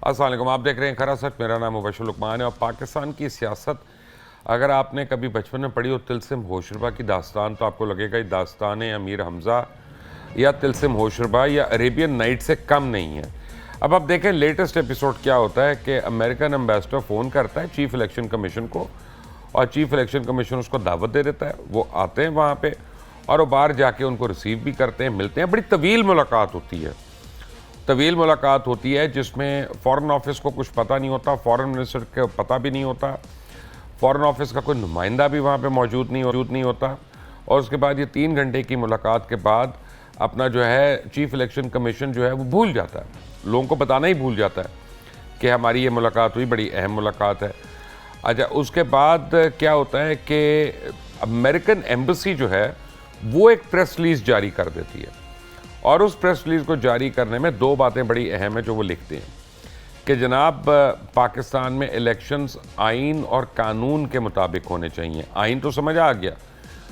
السلام علیکم، آپ دیکھ رہے ہیں کھرا سچ۔ میرا نام مبشر لقمان ہے اور پاکستان کی سیاست اگر آپ نے کبھی بچپن میں پڑھی ہو طلسم ہوشربا کی داستان تو آپ کو لگے گا یہ داستان امیر حمزہ یا طلسم ہوشربا یا عریبین نائٹ سے کم نہیں ہے۔ اب آپ دیکھیں لیٹسٹ ایپیسوڈ کیا ہوتا ہے کہ امریکن ایمبیسڈر فون کرتا ہے چیف الیکشن کمیشن کو اور چیف الیکشن کمیشن اس کو دعوت دے دیتا ہے، وہ آتے ہیں وہاں پہ اور وہ باہر جا کے ان کو ریسیو بھی کرتے ہیں، ملتے ہیں۔ بڑی طویل ملاقات ہوتی ہے جس میں فورن آفس کو کچھ پتہ نہیں ہوتا، فورن منسٹر کو پتہ بھی نہیں ہوتا، فورن آفس کا کوئی نمائندہ بھی وہاں پہ موجود نہیں ہوتا، اور اس کے بعد یہ 3 گھنٹے کی ملاقات کے بعد اپنا جو ہے چیف الیکشن کمیشن جو ہے وہ بھول جاتا ہے، لوگوں کو بتانا ہی بھول جاتا ہے کہ ہماری یہ ملاقات ہوئی، بڑی اہم ملاقات ہے۔ اچھا، اس کے بعد کیا ہوتا ہے کہ امریکن ایمبیسی جو ہے وہ ایک پریس ریلیز جاری کر دیتی ہے، اور اس پریس ریلیز کو جاری کرنے میں 2 باتیں بڑی اہم ہیں جو وہ لکھتے ہیں کہ جناب پاکستان میں الیکشنز آئین اور قانون کے مطابق ہونے چاہیے۔ آئین تو سمجھ آ گیا،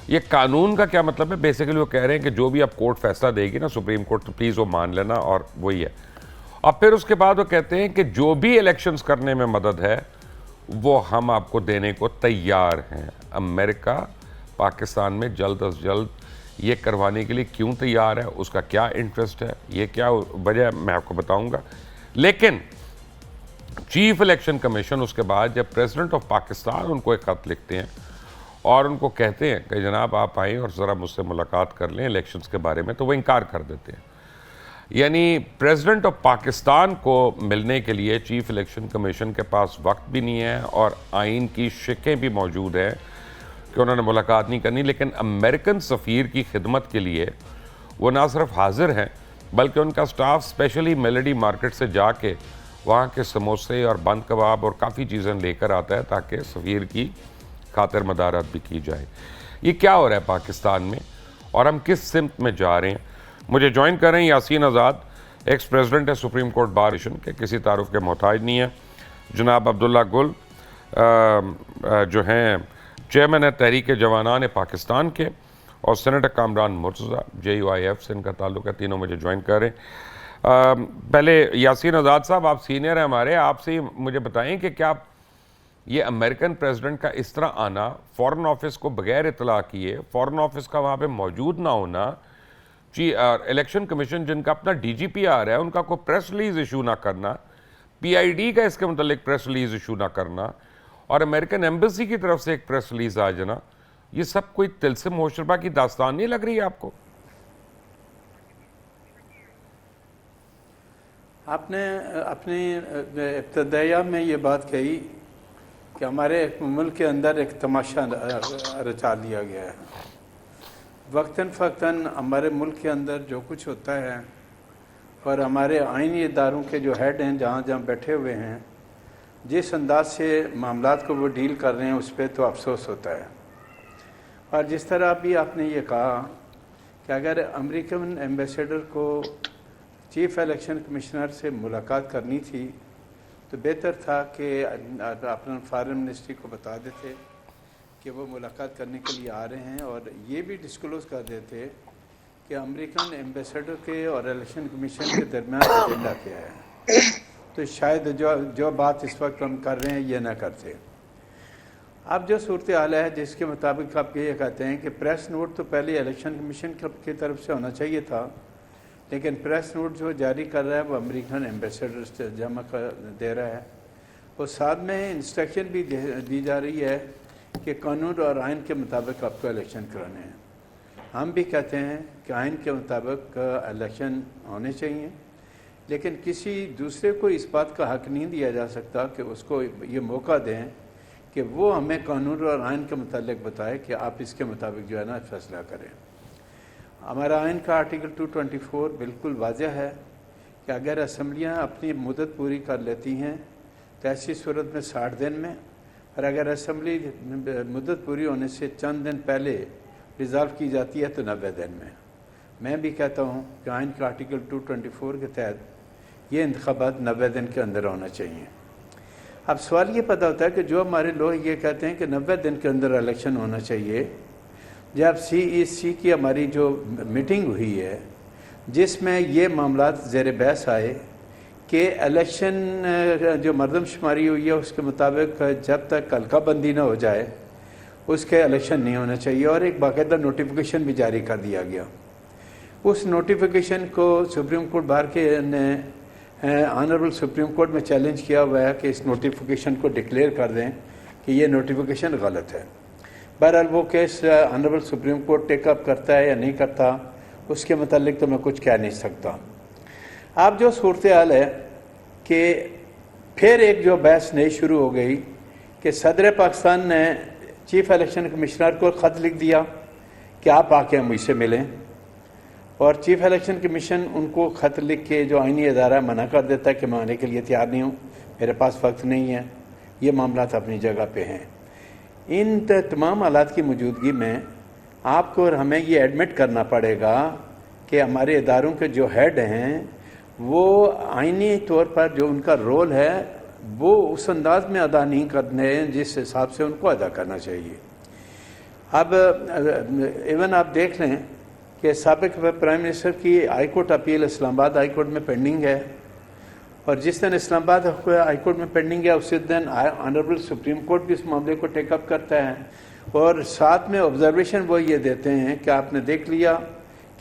یہ قانون کا کیا مطلب ہے؟ بیسیکلی وہ کہہ رہے ہیں کہ جو بھی اب کورٹ فیصلہ دے گی نا سپریم کورٹ، تو پلیز وہ مان لینا، اور وہی ہے۔ اور پھر اس کے بعد وہ کہتے ہیں کہ جو بھی الیکشنز کرنے میں مدد ہے وہ ہم آپ کو دینے کو تیار ہیں۔ امریکہ پاکستان میں جلد از جلد یہ کروانے کے لیے کیوں تیار ہے، اس کا کیا انٹرسٹ ہے، یہ کیا وجہ ہے، میں آپ کو بتاؤں گا۔ لیکن چیف الیکشن کمیشن اس کے بعد جب پریزیڈنٹ آف پاکستان ان کو ایک خط لکھتے ہیں اور ان کو کہتے ہیں کہ جناب آپ آئیں اور ذرا مجھ سے ملاقات کر لیں الیکشنز کے بارے میں، تو وہ انکار کر دیتے ہیں۔ یعنی پریزیڈنٹ آف پاکستان کو ملنے کے لیے چیف الیکشن کمیشن کے پاس وقت بھی نہیں ہے اور آئین کی شقیں بھی موجود ہیں کہ انہوں نے ملاقات نہیں کرنی، لیکن امریکن سفیر کی خدمت کے لیے وہ نہ صرف حاضر ہیں بلکہ ان کا سٹاف اسپیشلی میلڈی مارکیٹ سے جا کے وہاں کے سموسے اور بند کباب اور کافی چیزیں لے کر آتا ہے تاکہ سفیر کی خاطر مدارت بھی کی جائے۔ یہ کیا ہو رہا ہے پاکستان میں اور ہم کس سمت میں جا رہے ہیں؟ مجھے جوائن کر رہے ہیں یاسین آزاد، ایکس پریزیڈنٹ ہے سپریم کورٹ بار ایسوسیشن کے، کسی تعارف کے محتاج نہیں ہے۔ جناب عبداللہ گل جو ہیں چیئرمین ہے تحریک جوانان پاکستان کے، اور سینیٹر کامران مرتضیٰ JUIF سے ان کا تعلق ہے، تینوں مجھے جوائن کر رہے ہیں۔ پہلے یاسین آزاد صاحب، آپ سینئر ہیں ہمارے، آپ سے مجھے بتائیں کہ کیا یہ امریکن پریزیڈنٹ کا اس طرح آنا، فورن آفس کو بغیر اطلاع کیے، فورن آفس کا وہاں پہ موجود نہ ہونا، الیکشن کمیشن جن کا اپنا DGP آ رہا ہے ان کا کوئی پریس ریلیز ایشو نہ کرنا، PID کا اس کے متعلق پریس ریلیز ایشو نہ کرنا، اور امریکن ایمبیسی کی طرف سے ایک پریس ریلیز آ جانا، یہ سب کوئی طلسم ہوشربا کی داستان نہیں لگ رہی ہے آپ کو؟ آپ نے اپنی ابتدائیہ میں یہ بات کہی کہ ہمارے ملک کے اندر ایک تماشا رچا لیا گیا ہے۔ وقتاً فوقتاً ہمارے ملک کے اندر جو کچھ ہوتا ہے اور ہمارے آئینی اداروں کے جو ہیڈ ہیں جہاں جہاں بیٹھے ہوئے ہیں، جس انداز سے معاملات کو وہ ڈیل کر رہے ہیں اس پہ تو افسوس ہوتا ہے۔ اور جس طرح بھی آپ نے یہ کہا کہ اگر امریکن ایمبیسیڈر کو چیف الیکشن کمشنر سے ملاقات کرنی تھی تو بہتر تھا کہ اپنا فارن منسٹری کو بتا دیتے کہ وہ ملاقات کرنے کے لیے آ رہے ہیں، اور یہ بھی ڈسکلوز کر دیتے کہ امریکن ایمبیسیڈر کے اور الیکشن کمیشن کے درمیان ایجنڈا کیا ہے، تو شاید جو بات اس وقت ہم کر رہے ہیں یہ نہ کرتے۔ اب جو صورتحال ہے جس کے مطابق آپ یہ کہتے ہیں کہ پریس نوٹ تو پہلے الیکشن کمیشن کی طرف سے ہونا چاہیے تھا، لیکن پریس نوٹ جو جاری کر رہا ہے وہ امریکن ایمبیسیڈر سے جمع دے رہا ہے، اور ساتھ میں انسٹرکشن بھی دی جا رہی ہے کہ قانون اور آئین کے مطابق آپ کو الیکشن کرانے ہیں۔ ہم بھی کہتے ہیں کہ آئین کے مطابق الیکشن ہونے چاہیے، لیکن کسی دوسرے کو اس بات کا حق نہیں دیا جا سکتا کہ اس کو یہ موقع دیں کہ وہ ہمیں قانون اور آئین کے متعلق بتائے کہ آپ اس کے مطابق جو ہے نا فیصلہ کریں۔ ہمارا آئین کا آرٹیکل 224 بالکل واضح ہے کہ اگر اسمبلیاں اپنی مدت پوری کر لیتی ہیں تو ایسی صورت میں 60 دن میں، اور اگر اسمبلی مدت پوری ہونے سے چند دن پہلے ریزالو کی جاتی ہے تو 90 دن میں۔ میں بھی کہتا ہوں کہ آئین کا آرٹیکل 224 کے تحت یہ انتخابات 90 دن کے اندر ہونا چاہیے۔ اب سوال یہ پیدا ہوتا ہے کہ جو ہمارے لوگ یہ کہتے ہیں کہ 90 دن کے اندر الیکشن ہونا چاہیے، جب CEC کی ہماری جو میٹنگ ہوئی ہے جس میں یہ معاملات زیر بحث آئے کہ الیکشن جو مردم شماری ہوئی ہے اس کے مطابق جب تک حلقہ بندی نہ ہو جائے اس کے الیکشن نہیں ہونا چاہیے، اور ایک باقاعدہ نوٹیفیکیشن بھی جاری کر دیا گیا۔ اس نوٹیفیکیشن کو سپریم کورٹ بار کے نے آنریبل سپریم کورٹ میں چیلنج کیا ہوا ہے کہ اس نوٹیفیکیشن کو ڈکلیئر کر دیں کہ یہ نوٹیفیکیشن غلط ہے۔ بہرحال وہ کیس آنریبل سپریم کورٹ ٹیک اپ کرتا ہے یا نہیں کرتا اس کے متعلق تو میں کچھ کہہ نہیں سکتا۔ اب جو صورتحال ہے کہ پھر ایک جو بحث نئی شروع ہو گئی کہ صدر پاکستان نے چیف الیکشن کمشنر کو خط لکھ دیا کہ آپ آ کے مجھ سے ملیں، اور چیف الیکشن کمیشن ان کو خط لکھ کے جو آئینی ادارہ منع کر دیتا ہے کہ میں آنے کے لیے تیار نہیں ہوں، میرے پاس وقت نہیں ہے، یہ معاملات اپنی جگہ پہ ہیں۔ ان تمام حالات کی موجودگی میں آپ کو اور ہمیں یہ ایڈمٹ کرنا پڑے گا کہ ہمارے اداروں کے جو ہیڈ ہیں وہ آئینی طور پر جو ان کا رول ہے وہ اس انداز میں ادا نہیں کرنے جس حساب سے ان کو ادا کرنا چاہیے۔ اب ایون آپ دیکھ لیں کہ سابق پرائم منسٹر کی ہائی کورٹ اپیل اسلام آباد ہائی کورٹ میں پینڈنگ ہے، اور جس دن اسلام آباد ہائی کورٹ میں پینڈنگ ہے اسی دن آنریبل سپریم کورٹ بھی اس معاملے کو ٹیک اپ کرتا ہے، اور ساتھ میں آبزرویشن وہ یہ دیتے ہیں کہ آپ نے دیکھ لیا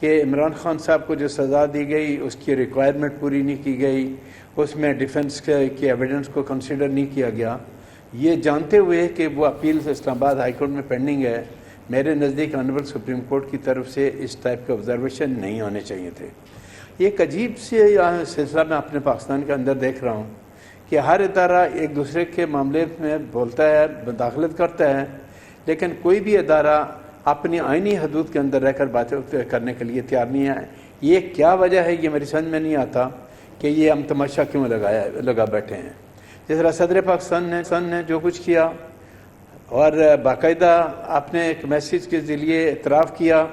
کہ عمران خان صاحب کو جو سزا دی گئی اس کی ریکوائرمنٹ پوری نہیں کی گئی، اس میں ڈیفنس کی ایویڈنس کو کنسیڈر نہیں کیا گیا، یہ جانتے ہوئے کہ وہ اپیل اسلام آباد ہائی کورٹ میں پینڈنگ ہے۔ میرے نزدیک آنریبل سپریم کورٹ کی طرف سے اس ٹائپ کے آبزرویشن نہیں ہونے چاہیے تھے۔ یہ ایک عجیب سے سلسلہ میں اپنے پاکستان کے اندر دیکھ رہا ہوں کہ ہر ادارہ ایک دوسرے کے معاملے میں بولتا ہے، مداخلت کرتا ہے، لیکن کوئی بھی ادارہ اپنی آئینی حدود کے اندر رہ کر باتیں کرنے کے لیے تیار نہیں ہے۔ یہ کیا وجہ ہے یہ میری سمجھ میں نہیں آتا کہ یہ ہم تماشا کیوں لگا بیٹھے ہیں۔ جس طرح صدر پاکستان نے جو کچھ کیا اور باقاعدہ آپ نے ایک میسیج کے ذریعے اعتراف کیا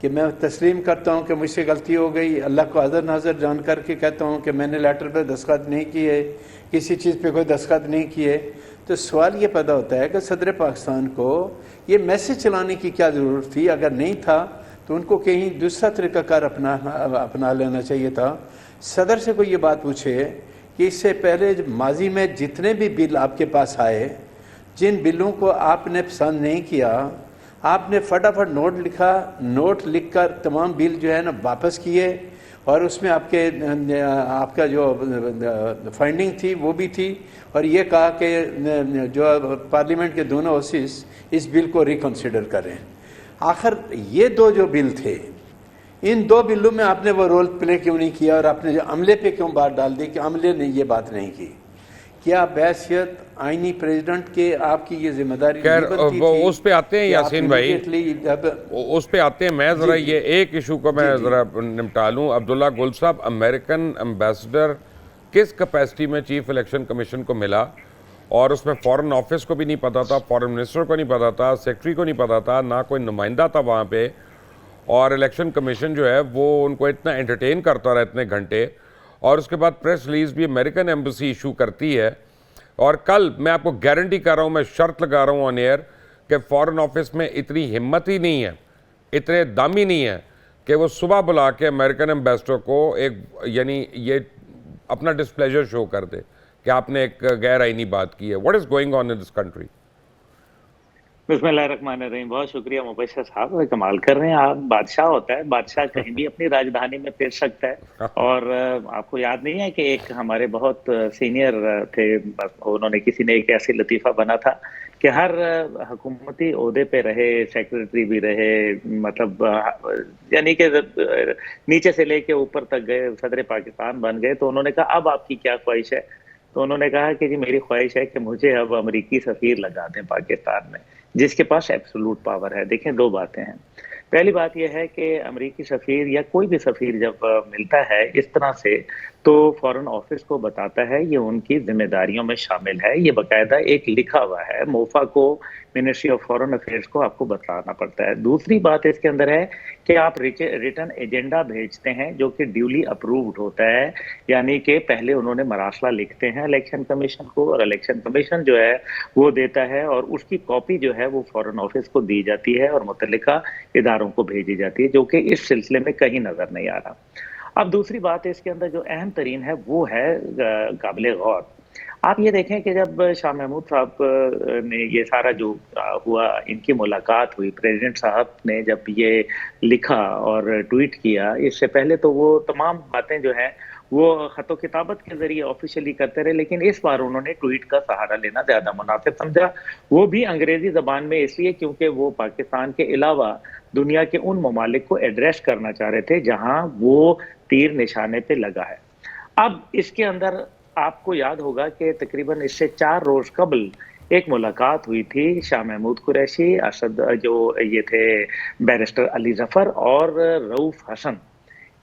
کہ میں تسلیم کرتا ہوں کہ مجھ سے غلطی ہو گئی، اللہ کو حاضر ناظر جان کر کے کہتا ہوں کہ میں نے لیٹر پہ دستخط نہیں کیے، کسی چیز پہ کوئی دستخط نہیں کیے، تو سوال یہ پیدا ہوتا ہے کہ صدر پاکستان کو یہ میسیج چلانے کی کیا ضرورت تھی؟ اگر نہیں تھا تو ان کو کہیں دوسرا طریقہ کار اپنا لینا چاہیے تھا۔ صدر سے کوئی یہ بات پوچھے کہ اس سے پہلے ماضی میں جتنے بھی بل آپ کے پاس آئے، جن بلوں کو آپ نے پسند نہیں کیا، آپ نے فٹافٹ نوٹ لکھ کر تمام بل جو ہے نا واپس کیے، اور اس میں آپ کا جو فائنڈنگ تھی وہ بھی تھی، اور یہ کہا کہ جو پارلیمنٹ کے دونوں ہاؤسز اس بل کو ریکنسیڈر کریں۔ آخر یہ دو جو بل تھے، ان دو بلوں میں آپ نے وہ رول پلے کیوں نہیں کیا، اور آپ نے جو عملے پہ کیوں بات ڈال دی کہ عملے نے یہ بات نہیں کی؟ کیا بحیثیت آئینی پریزیڈنٹ کے آپ کی یہ ذمہ داری نہیں بنتی تھی؟ اس پہ آتے ہیں یاسین بھائی، اس پہ آتے ہیں۔ میں ذرا یہ ایک ایشو کو میں ذرا نمٹا لوں۔ عبداللہ گل صاحب، امریکن ایمبیسڈر کس کیپیسٹی میں چیف الیکشن کمیشن کو ملا، اور اس میں فورن آفس کو بھی نہیں پتا تھا، فورن منسٹر کو نہیں پتا تھا، سیکرٹری کو نہیں پتا تھا، نہ کوئی نمائندہ تھا وہاں پہ، اور الیکشن کمیشن جو ہے وہ ان کو اتنا انٹرٹین کرتا رہا اتنے گھنٹے، اور اس کے بعد پریس ریلیز بھی امریکن ایمبیسی ایشو کرتی ہے۔ اور کل میں آپ کو گارنٹی کر رہا ہوں، میں شرط لگا رہا ہوں آن ایئر کہ فورن آفس میں اتنی ہمت ہی نہیں ہے، اتنے دم ہی نہیں ہے کہ وہ صبح بلا کے امریکن ایمبیسڈر کو ایک یعنی یہ اپنا ڈسپلیجر شو کر دے کہ آپ نے ایک غیر آئینی بات کی ہے۔ What is going on in this country? بسم اللہ الرحمن الرحیم۔ بہت شکریہ مبشر صاحب، کمال کر رہے ہیں آپ۔ بادشاہ ہوتا ہے، بادشاہ کہیں بھی اپنی راجدھانی میں پھر سکتا ہے، اور آپ کو یاد نہیں ہے کہ ایک ہمارے بہت سینئر تھے، انہوں نے کسی نے ایک ایسے لطیفہ بنا تھا کہ ہر حکومتی عہدے پہ رہے، سیکرٹری بھی رہے، مطلب یعنی کہ نیچے سے لے کے اوپر تک گئے، صدر پاکستان بن گئے، تو انہوں نے کہا اب آپ کی کیا خواہش ہے؟ تو انہوں نے کہا کہ جی میری خواہش ہے کہ مجھے اب امریکی سفیر لگا دیں پاکستان میں، جس کے پاس ایبسولوٹ پاور ہے۔ دیکھیں، دو باتیں ہیں۔ پہلی بات یہ ہے کہ امریکی سفیر یا کوئی بھی سفیر جب ملتا ہے اس طرح سے تو فورن آفس کو بتاتا ہے یہ ان کی ذمہ داریوں میں شامل ہے، یہ باقاعدہ ایک لکھا ہوا ہے، موفا کو، منسٹری آف فورن افیئرس کو آپ کو بتانا پڑتا ہے۔ دوسری بات اس کے اندر ہے کہ آپ ریٹن ایجنڈا بھیجتے ہیں جو کہ ڈیولی اپرووڈ ہوتا ہے، یعنی کہ پہلے انہوں نے مراسلہ لکھتے ہیں الیکشن کمیشن کو، اور الیکشن کمیشن جو ہے وہ دیتا ہے، اور اس کی کاپی جو ہے وہ فورن آفس کو دی جاتی ہے اور متعلقہ اداروں کو بھیجی جاتی ہے، جو کہ اس سلسلے میں کہیں نظر نہیں آ رہا۔ اب دوسری بات اس کے اندر جو اہم ترین ہے وہ ہے قابل غور. آپ یہ دیکھیں کہ جب شاہ محمود صاحب نے یہ سارا جو ہوا، ان کی ملاقات ہوئی، پریزیڈنٹ صاحب نے جب یہ لکھا اور ٹویٹ کیا، اس سے پہلے تو وہ تمام باتیں جو ہیں وہ خط و کتابت کے ذریعے آفیشلی کرتے رہے، لیکن اس بار انہوں نے ٹویٹ کا سہارا لینا زیادہ مناسب سمجھا. وہ بھی انگریزی زبان میں، اس لیے کیونکہ وہ پاکستان کے علاوہ دنیا کے ان ممالک کو ایڈریس کرنا چاہ رہے تھے جہاں وہ تیر نشانے پہ لگا ہے. اب اس کے اندر آپ کو یاد ہوگا کہ تقریباً اس سے 4 روز قبل ایک ملاقات ہوئی تھی شاہ محمود قریشی، اسد جو یہ تھے بیرسٹر علی ظفر اور رؤوف حسن.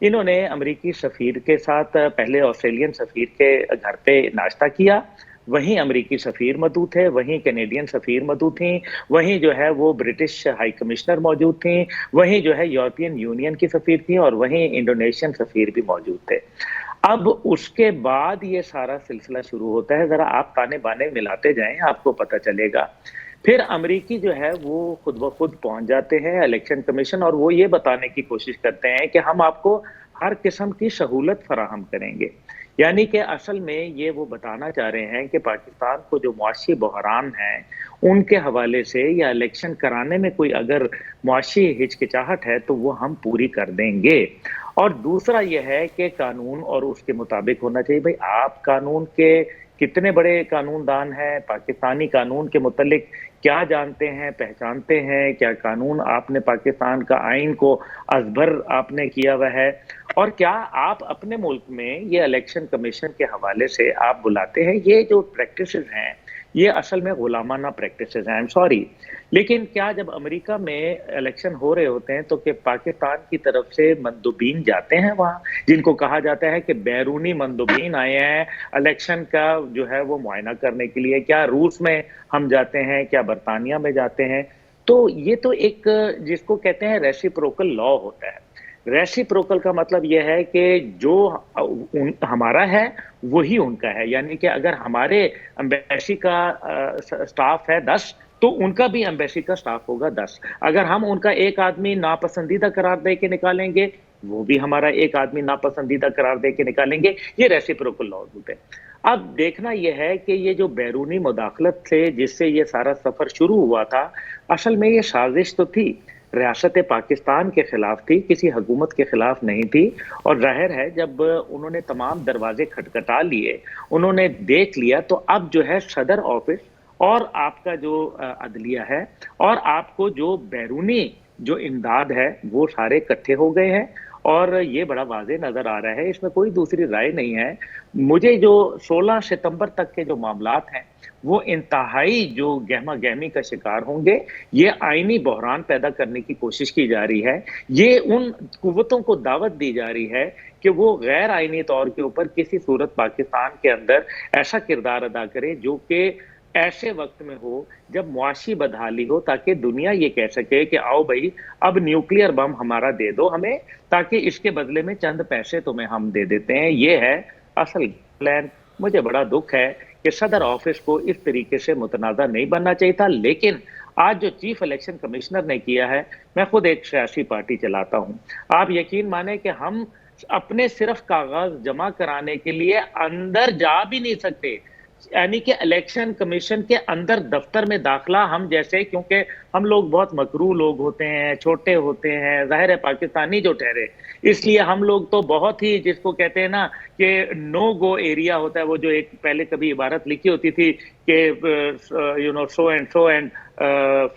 انہوں نے امریکی سفیر کے ساتھ پہلے آسٹریلین سفیر کے گھر پہ ناشتہ کیا، وہیں امریکی سفیر موجود تھے، وہیں کینیڈین سفیر موجود تھیں، وہیں جو ہے وہ برٹش ہائی کمشنر موجود تھیں، وہیں جو ہے یورپین یونین کی سفیر تھیں، اور وہیں انڈونیشین سفیر بھی موجود تھے. اب اس کے بعد یہ سارا سلسلہ شروع ہوتا ہے. ذرا آپ تانے بانے ملاتے جائیں، آپ کو پتہ چلے گا. پھر امریکی جو ہے وہ خود بخود پہنچ جاتے ہیں الیکشن کمیشن، اور وہ یہ بتانے کی کوشش کرتے ہیں کہ ہم آپ کو ہر قسم کی سہولت فراہم کریں گے. یعنی کہ اصل میں یہ وہ بتانا چاہ رہے ہیں کہ پاکستان کو جو معاشی بحران ہیں ان کے حوالے سے یا الیکشن کرانے میں کوئی اگر معاشی ہچکچاہٹ ہے تو وہ ہم پوری کر دیں گے. اور دوسرا یہ ہے کہ قانون اور اس کے مطابق ہونا چاہیے. بھئی آپ قانون کے کتنے بڑے قانون دان ہیں، پاکستانی قانون کے متعلق کیا جانتے ہیں، پہچانتے ہیں؟ کیا قانون آپ نے پاکستان کا آئین کو ازبر آپ نے کیا ہوا ہے؟ اور کیا آپ اپنے ملک میں یہ الیکشن کمیشن کے حوالے سے آپ بلاتے ہیں؟ یہ جو پریکٹسز ہیں یہ اصل میں غلامانہ پریکٹسز ہیں. سوری، لیکن کیا جب امریکہ میں الیکشن ہو رہے ہوتے ہیں تو کہ پاکستان کی طرف سے مندوبین جاتے ہیں وہاں، جن کو کہا جاتا ہے کہ بیرونی مندوبین آئے ہیں الیکشن کا جو ہے وہ معائنہ کرنے کے لیے؟ کیا روس میں ہم جاتے ہیں؟ کیا برطانیہ میں جاتے ہیں؟ تو یہ تو ایک جس کو کہتے ہیں ریسیپروکل لا ہوتا ہے. ریسیپروکل کا مطلب یہ ہے کہ جو ہمارا ہے وہی ان کا ہے. یعنی کہ اگر ہمارے ایمبیسی کا سٹاف ہے 10 تو ان کا بھی ایمبیسی کا سٹاف ہوگا 10. اگر ہم ان کا ایک آدمی ناپسندیدہ قرار دے کے نکالیں گے، وہ بھی ہمارا ایک آدمی ناپسندیدہ قرار دے کے نکالیں گے. یہ ریسیپروکل لا ہوتا ہے. اب دیکھنا یہ ہے کہ یہ جو بیرونی مداخلت سے جس سے یہ سارا سفر شروع ہوا تھا، اصل میں یہ سازش تو تھی، ریاست پاکستان کے خلاف تھی، کسی حکومت کے خلاف نہیں تھی. اور ظاہر ہے جب انہوں نے تمام دروازے کھٹکھٹا لیے، انہوں نے دیکھ لیا، تو اب جو ہے صدر آفس اور آپ کا جو عدلیہ ہے اور آپ کو جو بیرونی جو امداد ہے وہ سارے اکٹھے ہو گئے ہیں. اور یہ بڑا واضح نظر آ رہا ہے، اس میں کوئی دوسری رائے نہیں ہے. مجھے جو 16 ستمبر تک کے جو معاملات ہیں وہ انتہائی جو گہما گہمی کا شکار ہوں گے. یہ آئینی بحران پیدا کرنے کی کوشش کی جا رہی ہے. یہ ان قوتوں کو دعوت دی جا رہی ہے کہ وہ غیر آئینی طور کے اوپر کسی صورت پاکستان کے اندر ایسا کردار ادا کرے جو کہ ایسے وقت میں ہو جب معاشی بدحالی ہو، تاکہ دنیا یہ کہہ سکے کہ آؤ بھائی اب نیوکلیئر بم ہمارا دے دو ہمیں، تاکہ اس کے بدلے میں چند پیسے تمہیں ہم دے دیتے ہیں. یہ ہے اصل پلان. مجھے بڑا دکھ ہے کہ صدر آفس کو اس طریقے سے متنازع نہیں بننا چاہیے تھا. لیکن آج جو چیف الیکشن کمشنر نے کیا ہے، میں خود ایک سیاسی پارٹی چلاتا ہوں، آپ یقین مانیں کہ ہم اپنے صرف کاغذ جمع کرانے کے لیے اندر جا بھی نہیں سکتے. یعنی کہ الیکشن کمیشن کے اندر دفتر میں داخلہ ہم جیسے، کیونکہ ہم لوگ بہت مکروہ لوگ ہوتے ہیں، چھوٹے ہوتے ہیں، ظاہر ہے پاکستانی جو ٹھہرے، اس لیے ہم لوگ تو بہت ہی جس کو کہتے ہیں نا کہ نو گو ایریا ہوتا ہے، وہ جو ایک پہلے کبھی عبارت لکھی ہوتی تھی کہ سو اینڈ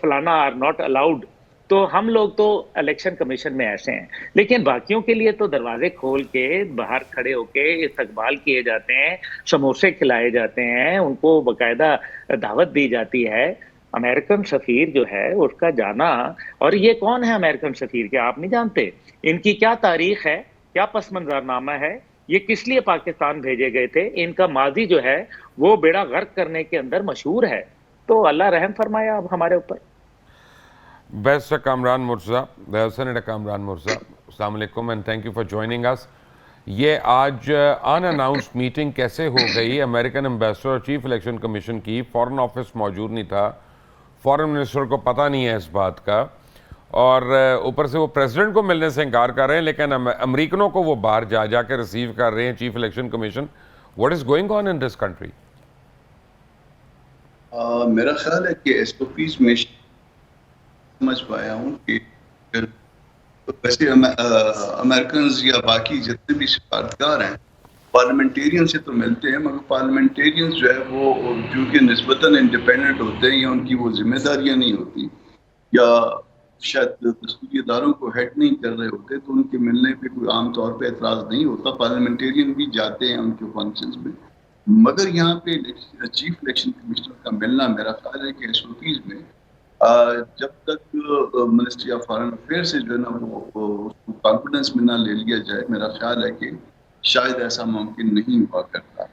فلانا آر ناٹ الاؤڈ. تو ہم لوگ تو الیکشن کمیشن میں ایسے ہیں. لیکن باقیوں کے لیے تو دروازے کھول کے باہر کھڑے ہو کے استقبال کیے جاتے ہیں، سموسے کھلائے جاتے ہیں، ان کو باقاعدہ دعوت دی جاتی ہے. امریکن سفیر جو ہے اس کا جانا، اور یہ کون ہے امریکن سفیر، کیا آپ نہیں جانتے؟ ان کی کیا تاریخ ہے، کیا پس منظر نامہ ہے، یہ کس لیے پاکستان بھیجے گئے تھے؟ ان کا ماضی جو ہے وہ بیڑا غرق کرنے کے اندر مشہور ہے. تو اللہ رحم فرمایا اب ہمارے اوپر. بیرسٹر کامران مرزا، سینیٹر کامران مرزا، السلام علیکم and thank you for joining اس. یہ آج ان اناؤنسڈ میٹنگ کیسے ہو گئی؟ امریکن ایمبیسڈر اور چیف الیکشن کمیشن کی، فارن آفس موجود نہیں تھا، فارن منسٹر کو پتہ نہیں ہے اس بات کا، اور اوپر سے وہ پریزیڈنٹ کو ملنے سے انکار کر رہے ہیں, لیکن امریکنوں کو وہ باہر جا جا کے ریسیو کر رہے ہیں, chief election commission. What is going on in this country? میرا خیال ہے کہ ایس او پیز میں سمجھ پایا ہوں کہ ویسے امریکنز یا باقی جتنے بھی سفارتکار ہیں پارلیمنٹیرین سے تو ملتے ہیں, مگر پارلیمنٹیرینز جو ہے وہ چونکہ نسبتاً انڈیپینڈنٹ ہوتے ہیں یا ان کی وہ ذمہ داریاں نہیں ہوتی یا شاید دستوری اداروں کو ہیڈ نہیں کر رہے ہوتے, تو ان کے ملنے پہ کوئی عام طور پہ اعتراض نہیں ہوتا. پارلیمنٹیرین بھی جاتے ہیں ان کے فنکشنز میں, مگر یہاں پہ چیف الیکشن کمشنر کا ملنا میرا خیال ہے کہ ایس او پیز میں جب تک منسٹری آف فارن افیئر سے جو ہے نا وہ کانفیڈنس میں نہ لے لیا جائے, میرا خیال ہے کہ شاید ایسا ممکن نہیں ہوا کرتا.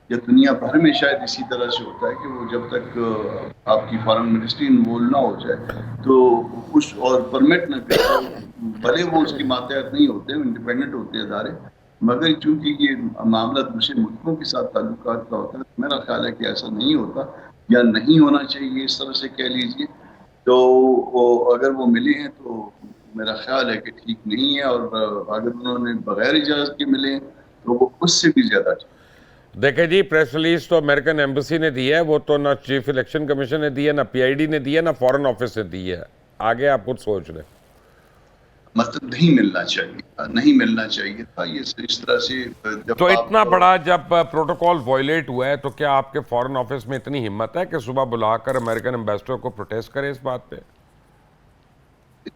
یا دنیا بھر میں شاید اسی طرح سے ہوتا ہے کہ وہ جب تک آپ کی فارن منسٹری انوالو نہ ہو جائے تو کچھ اور پرمٹ نہ کرے, بھلے وہ اس کی ماتحت نہیں ہوتے, انڈیپینڈنٹ ہوتے ہیں ادارے, مگر چونکہ یہ معاملہ دوسرے ملکوں کے ساتھ تعلقات کا ہوتا ہے, میرا خیال ہے کہ ایسا نہیں ہوتا یا نہیں ہونا چاہیے, اس طرح سے کہہ لیجئے. تو اگر وہ ملے ہیں تو میرا خیال ہے کہ ٹھیک نہیں ہے, اور اگر انہوں نے بغیر اجازت کے ملے ہیں تو وہ اس سے بھی زیادہ ٹھیک. دیکھیں جی, پریس ریلیز تو امریکن ایمبیسی نے دی ہے, وہ تو نہ چیف الیکشن کمیشن نے دی ہے, نہ پی آئی ڈی نے دی ہے, نہ فارن آفس نے دی ہے. آگے آپ خود سوچ لیں. مطلب نہیں ملنا چاہیے, نہیں ملنا چاہیے تھا یہ اس طرح سے. تو اتنا بڑا جب پروٹوکول وائلیٹ ہوا ہے تو کیا آپ کے فارن آفس میں اتنی ہمت ہے کہ صبح بلا کر امریکن ایمبیسڈر کو پروٹیسٹ کرے اس بات پہ؟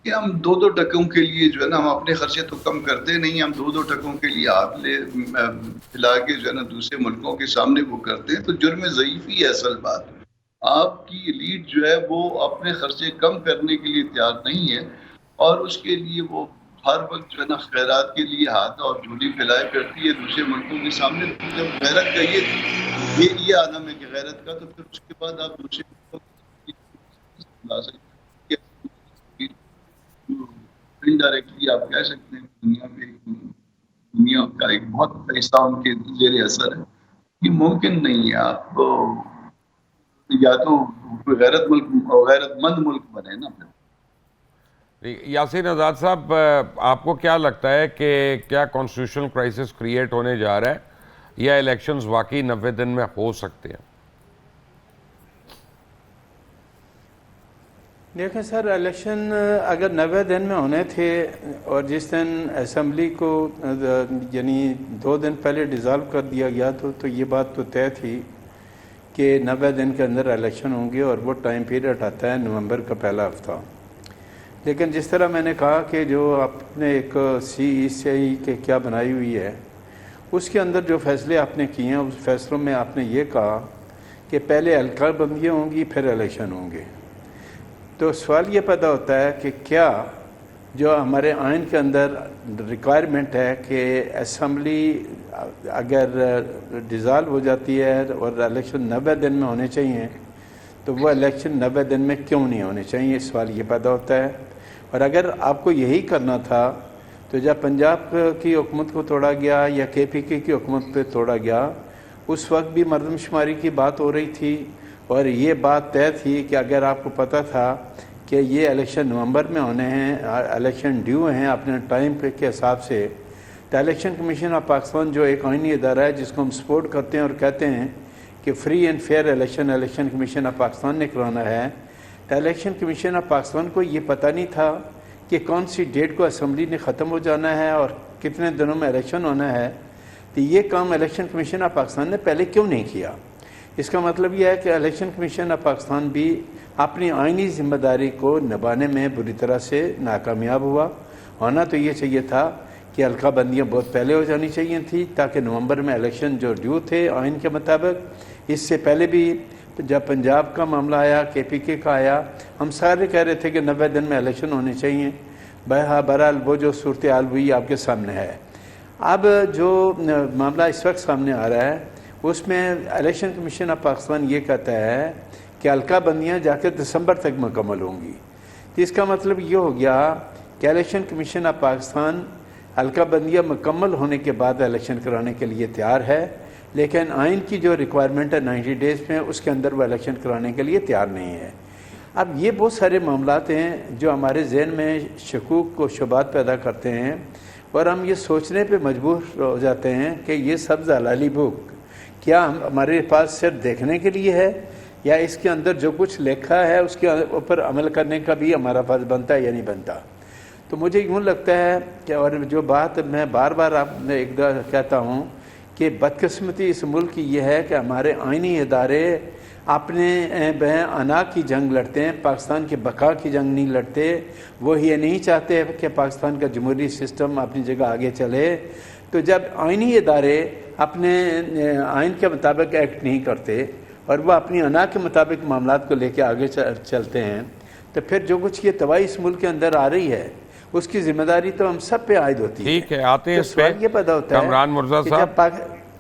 کہ ہم 2 ٹکوں کے لیے جو ہے نا, ہم اپنے خرچے تو کم کرتے نہیں, ہم 2 ٹکوں کے لیے آپ لے پھیلا کے جو ہے نا دوسرے ملکوں کے سامنے وہ کرتے ہیں, تو جرم ضعیفی ہے اصل بات. آپ کی لیڈ جو ہے وہ اپنے خرچے کم کرنے کے لیے تیار نہیں ہے, اور اس کے لیے وہ ہر وقت جو ہے نا خیرات کے لیے ہاتھ اور جھولی پھیلائے کرتی ہے دوسرے ملکوں کے سامنے. جب غیرت کا یہ عالم ہے کہ غیرت کا, تو پھر اس کے بعد آپ دوسرے ملکوں انڈائریکٹلی آپ کہہ سکتے ہیں دنیا کا ایک بہت حصہ ان کے زیر اثر ہے. یہ ممکن نہیں ہے. آپ یا تو غیرت مند ملک بنے نا. یاسین آزاد صاحب, آپ کو کیا لگتا ہے کہ کیا کانسٹیٹیوشنل کرائسس کریٹ ہونے جا رہا ہے یا الیکشنز واقعی 90 دن میں ہو سکتے ہیں؟ دیکھیں سر, الیکشن اگر 90 دن میں ہونے تھے اور جس دن اسمبلی کو یعنی 2 دن پہلے ڈیزالو کر دیا گیا تو یہ بات تو طے تھی کہ 90 دن کے اندر الیکشن ہوں گے, اور وہ ٹائم پیریڈ آتا ہے نومبر کا پہلا ہفتہ. لیکن جس طرح میں نے کہا کہ جو آپ نے ایک CECI کے کیا بنائی ہوئی ہے, اس کے اندر جو فیصلے آپ نے کیے ہیں, اس فیصلوں میں آپ نے یہ کہا کہ پہلے حلقہ بندیاں ہوں گی پھر الیکشن ہوں گے. تو سوال یہ پیدا ہوتا ہے کہ کیا جو ہمارے آئین کے اندر ریکوائرمنٹ ہے کہ اسمبلی اگر ڈیزالو ہو جاتی ہے اور الیکشن 90 دن میں ہونے چاہیے, تو وہ الیکشن 90 دن میں کیوں نہیں ہونے چاہیے؟ سوال یہ پیدا ہوتا ہے. اور اگر آپ کو یہی کرنا تھا تو جب پنجاب کی حکومت کو توڑا گیا یا KPK کی حکومت پہ توڑا گیا, اس وقت بھی مردم شماری کی بات ہو رہی تھی, اور یہ بات طے تھی کہ اگر آپ کو پتہ تھا کہ یہ الیکشن نومبر میں ہونے ہیں, الیکشن ڈیو ہیں اپنے ٹائم کے حساب سے, تو الیکشن کمیشن آف پاکستان جو ایک آئینی ادارہ ہے جس کو ہم سپورٹ کرتے ہیں اور کہتے ہیں کہ free and fair election commission of Pakistan نے کرانا ہے, تو الیکشن کمیشن آف پاکستان کو یہ پتہ نہیں تھا کہ کون سی ڈیٹ کو اسمبلی نے ختم ہو جانا ہے اور کتنے دنوں میں الیکشن ہونا ہے. تو یہ کام الیکشن کمیشن آف پاکستان نے پہلے کیوں نہیں کیا؟ اس کا مطلب یہ ہے کہ الیکشن کمیشن آف پاکستان بھی اپنی آئینی ذمہ داری کو نبھانے میں بری طرح سے ناکامیاب ہوا. ہونا تو یہ چاہیے تھا کہ حلقہ بندیاں بہت پہلے ہو جانی چاہیے تھی, تاکہ نومبر میں الیکشن جو ڈیو تھے آئین کے مطابق, اس سے پہلے بھی جب پنجاب کا معاملہ آیا, KPK کا آیا, ہم سارے کہہ رہے تھے کہ 90 دن میں الیکشن ہونے چاہیے. بہرحال وہ جو صورتحال ہوئی آپ کے سامنے ہے. اب جو معاملہ اس وقت سامنے آ رہا ہے اس میں الیکشن کمیشن آف پاکستان یہ کہتا ہے کہ حلقہ بندیاں جا کے دسمبر تک مکمل ہوں گی. اس کا مطلب یہ ہو گیا کہ الیکشن کمیشن آف پاکستان حلقہ بندیاں مکمل ہونے کے بعد الیکشن کرانے کے لیے تیار ہے, لیکن آئین کی جو ریکوائرمنٹ ہے 90 ڈیز میں, اس کے اندر وہ الیکشن کرانے کے لیے تیار نہیں ہے. اب یہ بہت سارے معاملات ہیں جو ہمارے ذہن میں شکوک و شبہات پیدا کرتے ہیں، اور ہم یہ سوچنے پہ مجبور ہو جاتے ہیں کہ یہ سبز حلالی بک کیا ہمارے پاس صرف دیکھنے کے لیے ہے، یا اس کے اندر جو کچھ لکھا ہے اس کے اوپر عمل کرنے کا بھی ہمارا فرض بنتا ہے یا نہیں بنتا۔ تو مجھے یوں لگتا ہے کہ، اور جو بات میں بار بار آپ نے ایک دفعہ کہتا ہوں کہ بدقسمتی اس ملک کی یہ ہے کہ ہمارے آئینی ادارے اپنے انا کی جنگ لڑتے ہیں، پاکستان کے بقا کی جنگ نہیں لڑتے۔ وہ یہ نہیں چاہتے کہ پاکستان کا جمہوری سسٹم اپنی جگہ آگے چلے۔ تو جب آئینی ادارے اپنے آئین کے مطابق ایکٹ نہیں کرتے اور وہ اپنی انا کے مطابق معاملات کو لے کے آگے چلتے ہیں، تو پھر جو کچھ یہ تباہی اس ملک کے اندر آ رہی ہے اس کی ذمہ داری تو ہم سب پہ عائد ہوتی ہے۔ ٹھیک ہے، آتے ہیں تو اس پہ سوال یہ پیدا ہوتا ہے کامران مرزا کہ صاحب،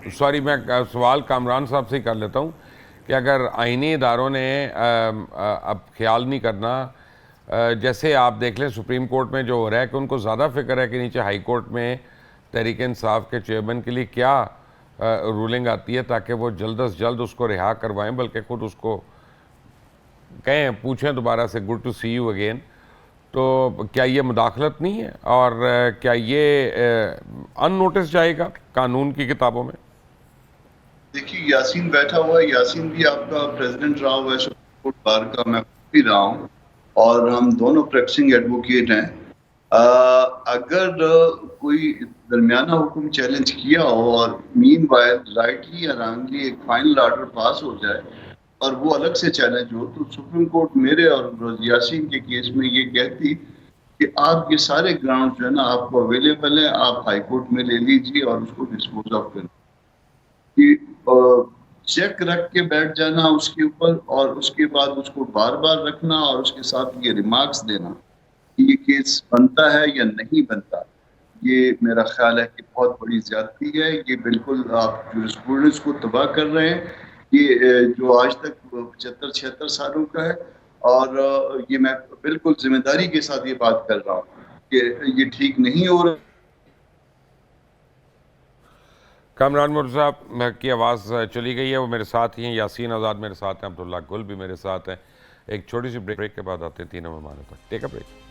جب سوری میں سوال کامران صاحب سے ہی کر لیتا ہوں کہ اگر آئینی اداروں نے اب خیال نہیں کرنا، جیسے آپ دیکھ لیں سپریم کورٹ میں جو ہو رہا ہے کہ ان کو زیادہ فکر ہے کہ نیچے ہائی کورٹ میں تحریک انصاف کے چیئرمین کے لیے کیا رولنگ آتی ہے تاکہ وہ جلد از جلد اس کو رہا کروائیں، بلکہ خود اس کو کہیں پوچھیں دوبارہ سے good to see you again, تو کیا یہ مداخلت نہیں ہے اور کیا یہ ان نوٹس جائے گا قانون کی کتابوں میں؟ دیکھیے یاسین بیٹھا ہوا ہے، یاسین بھی آپ کا پریزیڈنٹ رہا ہوا ہے سپریم کورٹ بار کا، میں بھی رہا ہوں، اور ہم دونوں پریکٹسنگ ایڈوکیٹ ہیں۔ اگر کوئی درمیانہ حکم چیلنج کیا ہو اور مین وائل رائٹلی یا رانگلی ایک فائنل آرڈر پاس ہو جائے اور وہ الگ سے چیلنج ہو، تو سپریم کورٹ میرے اور یاسین کے کیس میں یہ کہتی کہ آپ یہ سارے گراؤنڈ جو ہے نا آپ کو اویلیبل ہیں، آپ ہائی کورٹ میں لے لیجیے اور اس کو ڈسپوز آف کریں۔ چیک رکھ کے بیٹھ جانا اس کے اوپر اور اس کے بعد اس کو بار بار رکھنا اور اس کے ساتھ یہ ریمارکس دینا کہ یہ کیس بنتا ہے یا نہیں بنتا، یہ میرا خیال ہے کہ بہت بڑی زیادتی ہے۔ یہ بالکل آپ جورسپروڈنس کو تباہ کر رہے ہیں، یہ جو آج تک 75-76 سالوں کا ہے، اور یہ میں بالکل ذمہ داری کے ساتھ یہ بات کر رہا ہوں کہ یہ ٹھیک نہیں ہو رہا۔ کامران مرزا کی آواز چلی گئی ہے، وہ میرے ساتھ ہی ہیں، یاسین آزاد میرے ساتھ ہیں، عبداللہ گل بھی میرے ساتھ ہیں۔ ایک چھوٹی سی بریک کے بعد آتے ہیں تینوں مہمانوں تک۔ Take a break.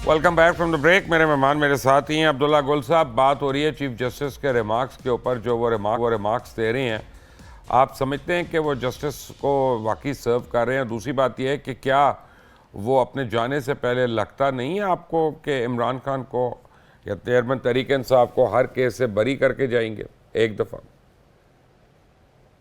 Welcome back from the break. میرے مہمان میرے ساتھ ہی ہیں، عبداللہ گل صاحب۔ بات ہو رہی ہے چیف جسٹس کے ریمارکس کے اوپر، جو وہ ریمارکس دے رہے ہیں، آپ سمجھتے ہیں کہ وہ جسٹس کو واقعی سرو کر رہے ہیں؟ دوسری بات یہ ہے کہ کیا وہ اپنے جانے سے پہلے لگتا نہیں ہے آپ کو کہ عمران خان کو یا چیئرمین تحریک انصاف کو ہر کیس سے بری کر کے جائیں گے ایک دفعہ؟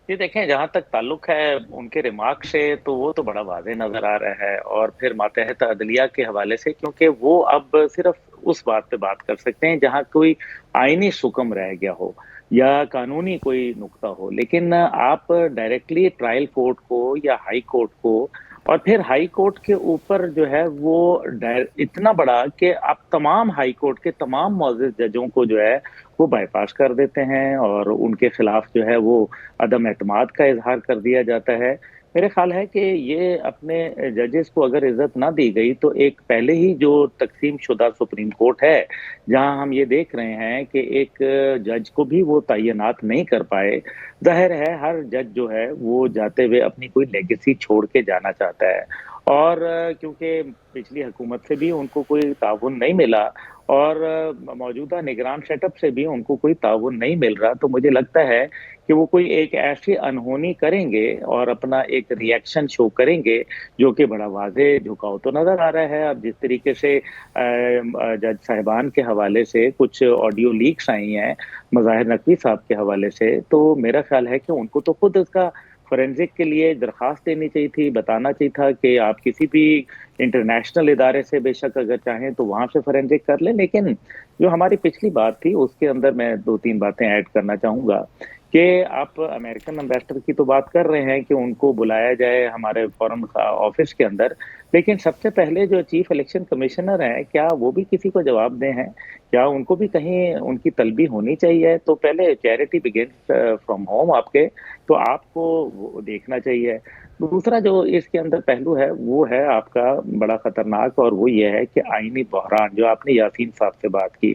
یہ دیکھیں، جہاں تک تعلق ہے ان کے ریمارک سے، تو وہ تو بڑا واضح نظر آ رہا ہے، اور پھر ماتحت عدلیہ کے حوالے سے، کیونکہ وہ اب صرف اس بات پہ بات کر سکتے ہیں جہاں کوئی آئینی حکم رہ گیا ہو یا قانونی کوئی نقطہ ہو، لیکن آپ ڈائریکٹلی ٹرائل کورٹ کو یا ہائی کورٹ کو، اور پھر ہائی کورٹ کے اوپر جو ہے وہ اتنا بڑا کہ آپ تمام ہائی کورٹ کے تمام معزز ججوں کو جو ہے وہ بائی پاس کر دیتے ہیں، اور ان کے خلاف جو ہے وہ عدم اعتماد کا اظہار کر دیا جاتا ہے۔ میرے خیال ہے کہ یہ اپنے ججز کو اگر عزت نہ دی گئی، تو ایک پہلے ہی جو تقسیم شدہ سپریم کورٹ ہے، جہاں ہم یہ دیکھ رہے ہیں کہ ایک جج کو بھی وہ تعینات نہیں کر پائے، ظاہر ہے ہر جج جو ہے وہ جاتے ہوئے اپنی کوئی لیگیسی چھوڑ کے جانا چاہتا ہے، اور کیونکہ پچھلی حکومت سے بھی ان کو کوئی تعاون نہیں ملا اور موجودہ نگران سیٹ اپ سے بھی ان کو کوئی تعاون نہیں مل رہا، تو مجھے لگتا ہے کہ وہ کوئی ایک ایسی انہونی کریں گے اور اپنا ایک ری ایکشن شو کریں گے، جو کہ بڑا واضح جھکاؤ تو نظر آ رہا ہے۔ اب جس طریقے سے جج صاحبان کے حوالے سے کچھ آڈیو لیکس آئی ہیں مظاہر نقوی صاحب کے حوالے سے، تو میرا خیال ہے کہ ان کو تو خود اس کا فورینزک کے لیے درخواست دینی چاہیے تھی، بتانا چاہیے تھا کہ آپ کسی بھی انٹرنیشنل ادارے سے بے شک اگر چاہیں تو وہاں سے فورینزک کر لیں، لیکن جو ہماری پچھلی بات تھی اس کے اندر میں 2-3 باتیں ایڈ کرنا چاہوں گا کہ آپ امریکن امبیسڈر کی تو بات کر رہے ہیں کہ ان کو بلایا جائے ہمارے فورن آفس کے اندر، لیکن سب سے پہلے جو چیف الیکشن کمشنر ہیں، کیا وہ بھی کسی کو جواب دیں ہیں؟ کیا ان کو بھی کہیں ان کی طلبی ہونی چاہیے؟ تو پہلے چیریٹی بگنس فرام ہوم آپ کے، تو آپ کو وہ دیکھنا چاہیے۔ دوسرا جو اس کے اندر پہلو ہے وہ ہے آپ کا بڑا خطرناک، اور وہ یہ ہے کہ آئینی بحران، جو آپ نے یاسین صاحب سے بات کی،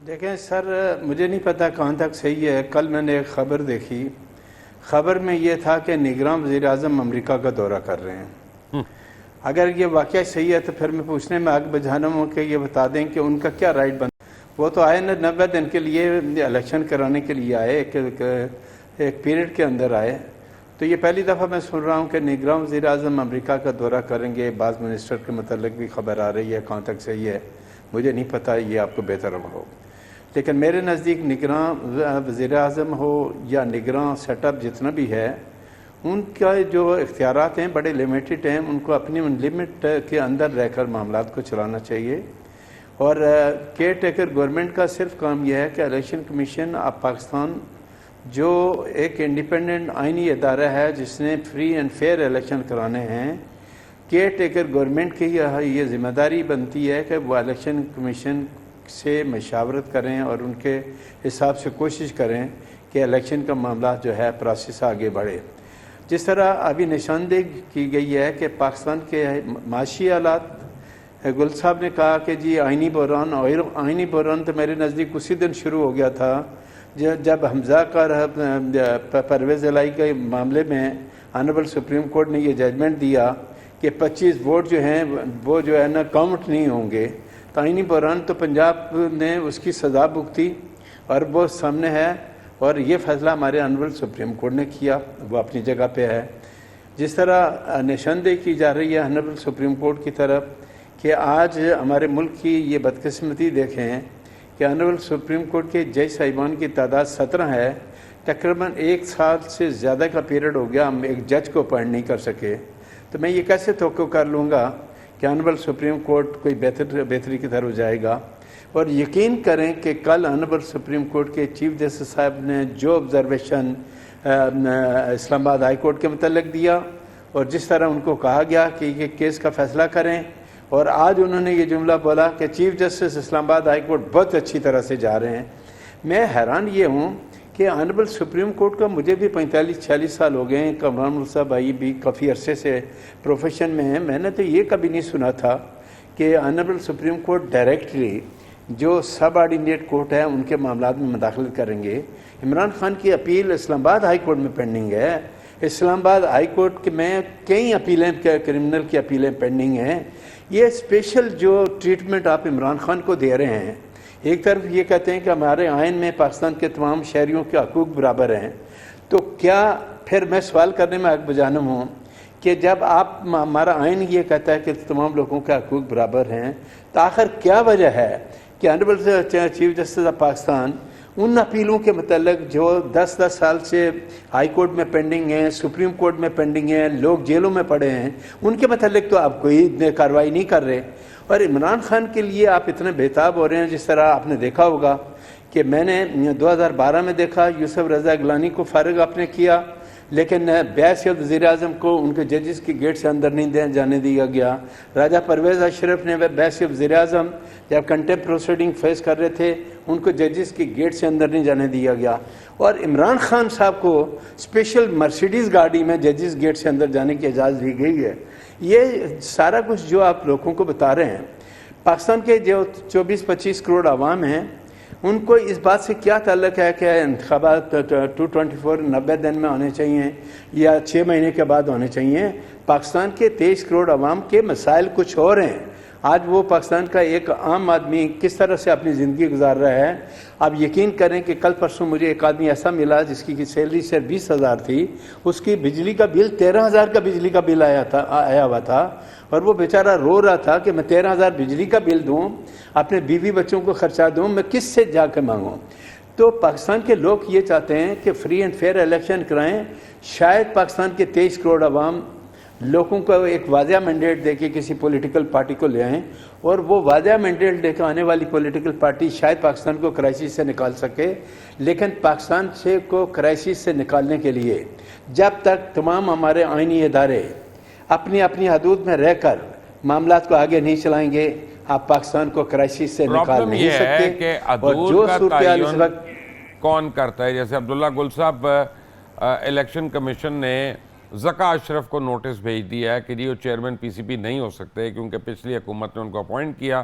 دیکھیں سر، مجھے نہیں پتا کہاں تک صحیح ہے. کل میں نے ایک خبر دیکھی، خبر میں یہ تھا کہ نگراں وزیر اعظم امریکہ کا دورہ کر رہے ہیں. اگر یہ واقعہ صحیح ہے تو پھر میں پوچھنے میں آگ بجھانا ہوں کہ یہ بتا دیں کہ ان کا کیا رائٹ بن. وہ تو آئے 90 دن کے لیے الیکشن کرانے کے لیے آئے، ایک پیریڈ کے اندر آئے. تو یہ پہلی دفعہ میں سن رہا ہوں کہ نگراں وزیر اعظم امریکہ کا دورہ کریں گے. بعض منسٹر کے متعلق بھی خبر آ رہی ہے، کہاں تک صحیح ہے مجھے نہیں پتہ، یہ آپ کو بہتر ہو. لیکن میرے نزدیک نگراں وزیر اعظم ہو یا نگراں سیٹ اپ جتنا بھی ہے، ان کا جو اختیارات ہیں بڑے لمیٹڈ ہیں. ان کو اپنی لمٹ کے اندر رہ کر معاملات کو چلانا چاہیے. اور کیئر ٹیکر گورنمنٹ کا صرف کام یہ ہے کہ الیکشن کمیشن آف پاکستان جو ایک انڈیپینڈنٹ آئینی ادارہ ہے جس نے فری اینڈ فیئر الیکشن کرانے ہیں، کیئر ٹیکر گورنمنٹ کی یہ ذمہ داری بنتی ہے کہ وہ الیکشن کمیشن سے مشاورت کریں اور ان کے حساب سے کوشش کریں کہ الیکشن کا معاملات جو ہے پروسیس آگے بڑھے. جس طرح ابھی نشاندہی کی گئی ہے کہ پاکستان کے معاشی حالات، گل صاحب نے کہا کہ جی آئینی بحران، اور آئینی بحران تو میرے نزدیک اسی دن شروع ہو گیا تھا جب حمزہ کا پرویز الہی کے معاملے میں آنریبل سپریم کورٹ نے یہ ججمنٹ دیا کہ 25 ووٹ جو ہیں وہ جو ہے نا کاؤنٹ نہیں ہوں گے. تو آئینی بحران تو پنجاب نے اس کی سزا بھگتی اور وہ سامنے ہے، اور یہ فیصلہ ہمارے آنریبل سپریم کورٹ نے کیا، وہ اپنی جگہ پہ ہے. جس طرح نشاندہی کی جا رہی ہے آنریبل سپریم کورٹ کی طرف کہ آج ہمارے ملک کی یہ بدقسمتی دیکھیں کہ آنریبل سپریم کورٹ کے جج صاحبان کی تعداد 17 ہے. تقریباً 1 سال سے زیادہ کا پیریڈ ہو گیا ہم ایک جج کو اپوائنٹ نہیں کر سکے. تو میں یہ کیسے توقع کر لوں گا کہ آنریبل سپریم کورٹ کوئی بہتری کی طرف جائے گا. اور یقین کریں کہ کل آنریبل سپریم کورٹ کے چیف جسٹس صاحب نے جو آبزرویشن اسلام آباد ہائی کورٹ کے متعلق دیا اور جس طرح ان کو کہا گیا کہ یہ کیس کا فیصلہ کریں، اور آج انہوں نے یہ جملہ بولا کہ چیف جسٹس اسلام آباد ہائی کورٹ بہت اچھی طرح سے جا رہے ہیں. میں حیران یہ ہوں کہ آنریبل سپریم کورٹ کا، مجھے بھی 45-46 سال ہو گئے ہیں، کامران مرزا بھائی بھی کافی عرصے سے پروفیشن میں ہیں. میں نے تو یہ کبھی نہیں سنا تھا کہ آنریبل سپریم کورٹ ڈائریکٹلی جو سب آرڈینیٹ کورٹ ہے ان کے معاملات میں مداخلت کریں گے. عمران خان کی اپیل اسلام آباد ہائی کورٹ میں پینڈنگ ہے. اسلام آباد ہائی کورٹ میں کئی اپیلیں، کرمنل کی اپیلیں پینڈنگ ہیں. یہ اسپیشل جو ٹریٹمنٹ آپ عمران خان کو دے رہے ہیں، ایک طرف یہ کہتے ہیں کہ ہمارے آئین میں پاکستان کے تمام شہریوں کے حقوق برابر ہیں، تو کیا پھر میں سوال کرنے میں حق بجانب ہوں کہ جب آپ، ہمارا آئین یہ کہتا ہے کہ تمام لوگوں کے حقوق برابر ہیں، تو آخر کیا وجہ ہے کہ honourable chief justice of Pakistan ان اپیلوں کے متعلق جو 10 سال سے ہائی کورٹ میں پینڈنگ ہیں، سپریم کورٹ میں پینڈنگ ہیں، لوگ جیلوں میں پڑے ہیں، ان کے متعلق تو آپ کوئی کارروائی نہیں کر رہے. اور عمران خان کے لیے آپ اتنے بےتاب ہو رہے ہیں. جس طرح آپ نے دیکھا ہوگا کہ میں نے 2012 میں دیکھا یوسف رضا گیلانی کو فارغ آپ نے کیا، لیکن بیس وزیر اعظم کو ان کے ججز کی گیٹ سے اندر نہیں جانے دیا گیا. راجہ پرویز اشرف نے بیس وزیر اعظم جب کنٹمپٹ پروسیڈنگ فیس کر رہے تھے ان کو ججز کی گیٹ سے اندر نہیں جانے دیا گیا. اور عمران خان صاحب کو اسپیشل مرسیڈیز گاڑی میں ججز گیٹ سے اندر جانے کی اجازت دی گئی ہے. یہ سارا کچھ جو آپ لوگوں کو بتا رہے ہیں، پاکستان کے جو 24-25 کروڑ عوام ہیں ان کو اس بات سے کیا تعلق ہے کہ انتخابات 224 90 دن میں ہونے چاہیے یا 6 مہینے کے بعد ہونے چاہیے؟ پاکستان کے 23 کروڑ عوام کے مسائل کچھ اور ہیں. آج وہ پاکستان کا ایک عام آدمی کس طرح سے اپنی زندگی گزار رہا ہے. آپ یقین کریں کہ کل پرسوں مجھے ایک آدمی ایسا ملا جس کی سیلری صرف 20,000 تھی، اس کی بجلی کا بل 13,000 کا بجلی کا بل آیا ہوا تھا، اور وہ بیچارہ رو رہا تھا کہ میں 13,000 بجلی کا بل دوں، اپنے بیوی بچوں کو خرچہ دوں، میں کس سے جا کے مانگوں؟ تو پاکستان کے لوگ یہ چاہتے ہیں کہ فری اینڈ فیئر الیکشن کرائیں. شاید پاکستان کے 23 کروڑ عوام لوگوں کو ایک واضح مینڈیٹ دے کے کسی پولیٹیکل پارٹی کو لے آئیں، اور وہ واضح مینڈیٹ دے کے آنے والی پولیٹیکل پارٹی شاید پاکستان کو کرائسس سے نکال سکے. لیکن پاکستان کو کرائسس سے نکالنے کے لیے جب تک تمام ہمارے آئینی ادارے اپنی اپنی حدود میں رہ کر معاملات کو آگے نہیں چلائیں گے، آپ پاکستان کو کرائسس سے نکال نہیں سکتے. کہ اور جو صورتحال اس وقت کون کرتا ہے، جیسے عبداللہ گل صاحب، الیکشن کمیشن نے ذکا اشرف کو نوٹس بھیج دیا ہے کہ یہ چیئرمین پی سی بی نہیں ہو سکتے کیونکہ پچھلی حکومت نے ان کو اپوائنٹ کیا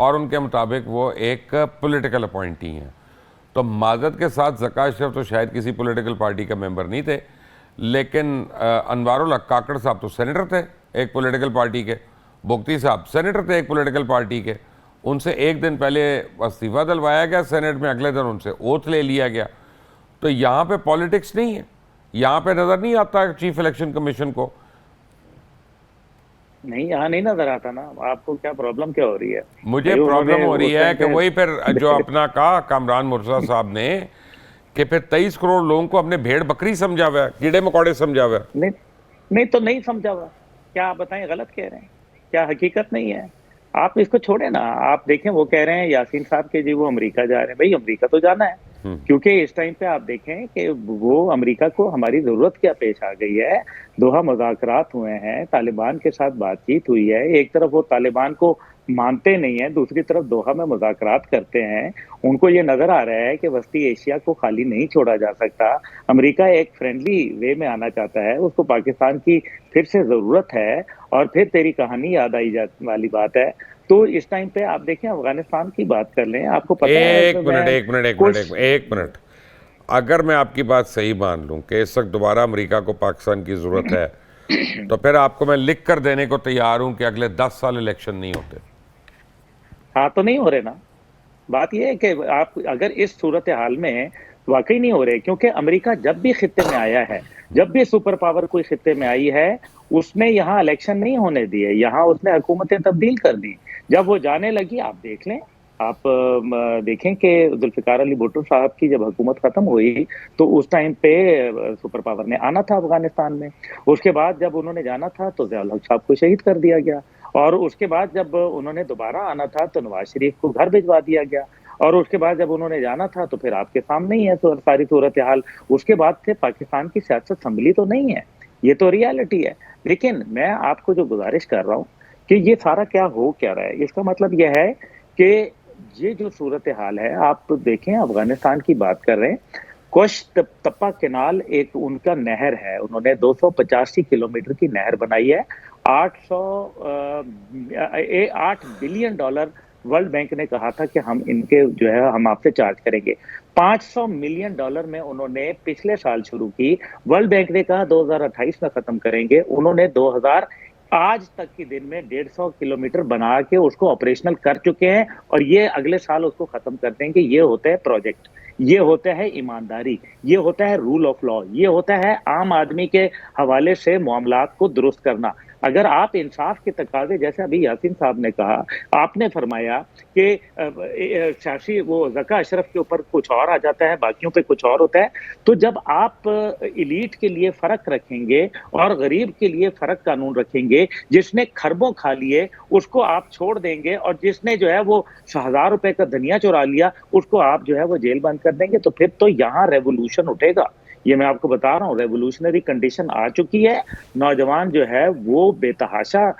اور ان کے مطابق وہ ایک پولیٹیکل اپوائنٹی ہیں. تو معذرت کے ساتھ ذکا اشرف تو شاید کسی پولیٹیکل پارٹی کا ممبر نہیں تھے, لیکن انوار الحق کاکڑ صاحب تو سینیٹر تھے ایک پولیٹیکل پارٹی کے, بگٹی صاحب سینیٹر تھے ایک پولیٹیکل پارٹی کے. ان سے ایک دن پہلے استعفیٰ دلوایا گیا سینیٹ میں, اگلے دن ان سے اوتھ لے لیا گیا. تو یہاں پہ پالیٹکس نہیں ہے, یہاں پہ نظر نہیں آتا چیف الیکشن کمیشن کو. نہیں, یہاں نہیں نظر آتا نا. آپ کو کیا پرابلم کیا ہو رہی ہے؟ مجھے پرابلم ہو رہی ہے کہ وہی پھر جو اپنا کہا کامران مرزا صاحب نے کہ پھر 23 کروڑ لوگوں کو اپنے بھیڑ بکری سمجھا ہوا ہے, کیڑے مکوڑے سمجھا ہوا ہے. نہیں تو نہیں سمجھا ہوا. کیا آپ بتائیں غلط کہہ رہے ہیں؟ کیا حقیقت نہیں ہے؟ آپ اس کو چھوڑیں نا. آپ دیکھیں وہ کہہ رہے ہیں یاسین صاحب کہ جی وہ امریکہ جا رہے ہیں. بھائی امریکہ تو جانا ہے, کیونکہ اس ٹائم پہ آپ دیکھیں کہ وہ امریکہ کو ہماری ضرورت کیا پیش آ گئی ہے. دوحہ مذاکرات ہوئے ہیں, طالبان کے ساتھ بات چیت ہوئی ہے. ایک طرف وہ طالبان کو مانتے نہیں ہیں, دوسری طرف دوحہ میں مذاکرات کرتے ہیں. ان کو یہ نظر آ رہا ہے کہ وسطی ایشیا کو خالی نہیں چھوڑا جا سکتا. امریکہ ایک فرینڈلی وے میں آنا چاہتا ہے, اس کو پاکستان کی پھر سے ضرورت ہے. اور پھر تیری کہانی یاد آئی والی بات ہے. تو اس ٹائم پہ آپ دیکھیں افغانستان کی بات کر لیں, آپ کو پتہ ہے ایک منٹ اگر میں آپ کی بات صحیح مان لوں کہ اس وقت دوبارہ امریکہ کو پاکستان کی ضرورت ہے تو پھر آپ کو میں لکھ کر دینے کو تیار ہوں کہ اگلے 10 سال الیکشن نہیں ہوتے. ہاں تو نہیں ہو رہے نا. بات یہ ہے کہ آپ اگر اس صورتحال میں واقعی نہیں ہو رہے, کیونکہ امریکہ جب بھی خطے میں آیا ہے, جب بھی سپر پاور کوئی خطے میں آئی ہے, اس نے یہاں الیکشن نہیں ہونے دیے, یہاں اس نے حکومتیں تبدیل کر دی. جب وہ جانے لگی, آپ دیکھ لیں, آپ دیکھیں کہ ذوالفقار علی بھٹو صاحب کی جب حکومت ختم ہوئی تو اس ٹائم پہ سپر پاور نے آنا تھا افغانستان میں. اس کے بعد جب انہوں نے جانا تھا تو ضیاء الحق صاحب کو شہید کر دیا گیا, اور اس کے بعد جب انہوں نے دوبارہ آنا تھا تو نواز شریف کو گھر بھجوا دیا گیا, اور اس کے بعد جب انہوں نے جانا تھا تو پھر آپ کے سامنے ہی ہے ساری صورتحال. اس کے بعد سے پاکستان کی سیاست سنبھلی تو نہیں ہے, یہ تو ریالٹی ہے. لیکن میں آپ کو جو گزارش کر رہا ہوں کہ یہ سارا کیا ہو کیا رہا ہے, اس کا مطلب یہ ہے کہ یہ جو صورتحال ہے, آپ دیکھیں افغانستان کی بات کر رہے ہیں, کوش تپا کینال ایک ان کا نہر ہے, انہوں نے 285 کلومیٹر کی نہر بنائی ہے. 8 بلین ڈالر ورلڈ بینک نے کہا تھا کہ ہم ان کے جو ہے ہم آپ سے چارج کریں گے. 500 ملین ڈالر میں انہوں نے پچھلے سال شروع کی, ورلڈ بینک نے کہا 2028 میں ختم کریں گے. انہوں نے 2000 آج تک کے دن میں 150 کلومیٹر بنا کے اس کو آپریشنل کر چکے ہیں, اور یہ اگلے سال اس کو ختم کر دیں گے. یہ ہوتا ہے پروجیکٹ, یہ ہوتا ہے ایمانداری, یہ ہوتا ہے رول آف لا, یہ ہوتا ہے عام آدمی کے حوالے سے معاملات کو درست کرنا. اگر آپ انصاف کے تقاضے, جیسے ابھی یاسین صاحب نے کہا, آپ نے فرمایا کہ سیاسی وہ ذکا اشرف کے اوپر کچھ اور آ جاتا ہے, باقیوں پہ کچھ اور ہوتا ہے, تو جب آپ ایلیٹ کے لیے فرق رکھیں گے اور غریب کے لیے فرق قانون رکھیں گے, جس نے خربوں کھا لیے اس کو آپ چھوڑ دیں گے, اور جس نے جو ہے وہ 1000 روپے کا دھنیا چرا لیا اس کو آپ جو ہے وہ جیل بند کر دیں گے, تو پھر تو یہاں ریولوشن اٹھے گا. یہ میں آپ کو بتا رہا ہوں, ریولوشنری کنڈیشن آ چکی ہے. نوجوان جو ہے وہ بے تحاشا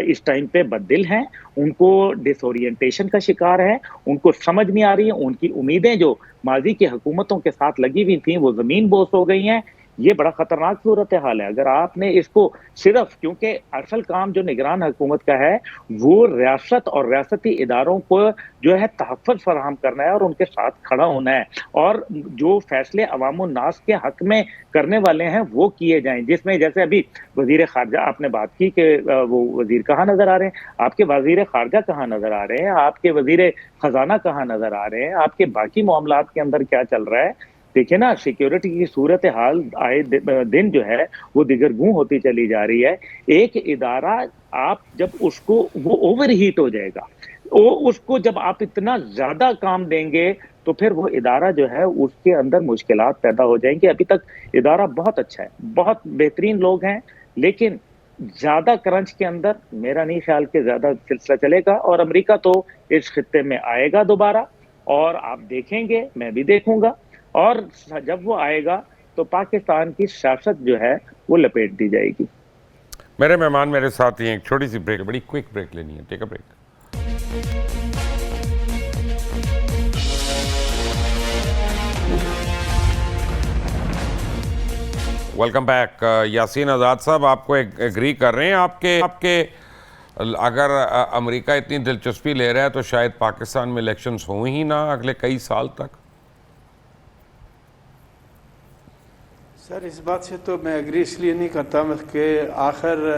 اس ٹائم پہ بددل ہیں, ان کو ڈس اورینٹیشن کا شکار ہے, ان کو سمجھ نہیں آ رہی ہے, ان کی امیدیں جو ماضی کی حکومتوں کے ساتھ لگی ہوئی تھیں وہ زمین بوس ہو گئی ہیں. یہ بڑا خطرناک صورتحال ہے. اگر آپ نے اس کو صرف, کیونکہ اصل کام جو نگران حکومت کا ہے وہ ریاست اور ریاستی اداروں کو جو ہے تحفظ فراہم کرنا ہے اور ان کے ساتھ کھڑا ہونا ہے, اور جو فیصلے عوام الناس کے حق میں کرنے والے ہیں وہ کیے جائیں. جس میں جیسے ابھی وزیر خارجہ آپ نے بات کی کہ وہ وزیر کہاں نظر آ رہے ہیں, آپ کے وزیر خارجہ کہاں نظر آ رہے ہیں, آپ کے وزیر خزانہ کہاں نظر آ رہے ہیں, آپ کے باقی معاملات کے اندر کیا چل رہا ہے. دیکھیں نا, سیکیورٹی کی صورتحال آئے دن جو ہے وہ دیگر گوں ہوتی چلی جا رہی ہے. ایک ادارہ آپ جب اس کو وہ اوور ہیٹ ہو جائے گا, اس کو جب آپ اتنا زیادہ کام دیں گے تو پھر وہ ادارہ جو ہے اس کے اندر مشکلات پیدا ہو جائیں گے. ابھی تک ادارہ بہت اچھا ہے, بہت بہترین لوگ ہیں, لیکن زیادہ کرنچ کے اندر میرا نہیں خیال کہ زیادہ سلسلہ چلے گا. اور امریکہ تو اس خطے میں آئے گا دوبارہ, اور آپ دیکھیں گے, میں بھی دیکھوں گا, اور جب وہ آئے گا تو پاکستان کی سیاست جو ہے وہ لپیٹ دی جائے گی. میرے مہمان میرے ساتھ ہی ہیں, ایک چھوٹی سی بریک, بڑی کوئک بریک لینی ہے, take a break. Welcome back. Yasin Azad صاحب آپ کو ایگری کر رہے ہیں, آپ کے اگر امریکہ اتنی دلچسپی لے رہا ہے تو شاید پاکستان میں الیکشنز ہوں ہی نہ اگلے کئی سال تک. سر اس بات سے تو میں ایگری اس لیے نہیں کرتا کہ آخر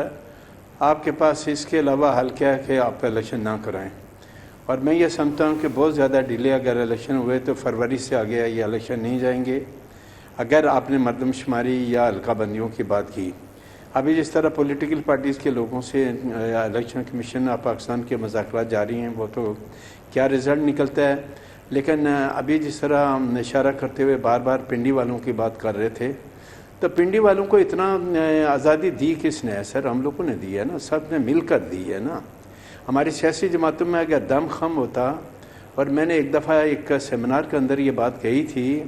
آپ کے پاس اس کے علاوہ حل کیا ہے کہ آپ الیکشن نہ کرائیں. اور میں یہ سمجھتا ہوں کہ بہت زیادہ ڈیلے اگر الیکشن ہوئے تو فروری سے آگے یہ الیکشن نہیں جائیں گے. اگر آپ نے مردم شماری یا حلقہ بندیوں کی بات کی, ابھی جس طرح پولیٹیکل پارٹیز کے لوگوں سے الیکشن کمیشن آف پاکستان کے مذاکرات جاری ہیں, وہ تو کیا رزلٹ نکلتا ہے. لیکن ابھی جس طرح ہم اشارہ کرتے ہوئے بار بار پنڈی والوں کی بات کر رہے تھے, تو پنڈی والوں کو اتنا آزادی دی کس نے ہے سر؟ ہم لوگوں نے دی ہے نا, سب نے مل کر دی ہے نا. ہماری سیاسی جماعتوں میں اگر دم خم ہوتا, اور میں نے ایک دفعہ ایک سیمینار کے اندر یہ بات کہی تھی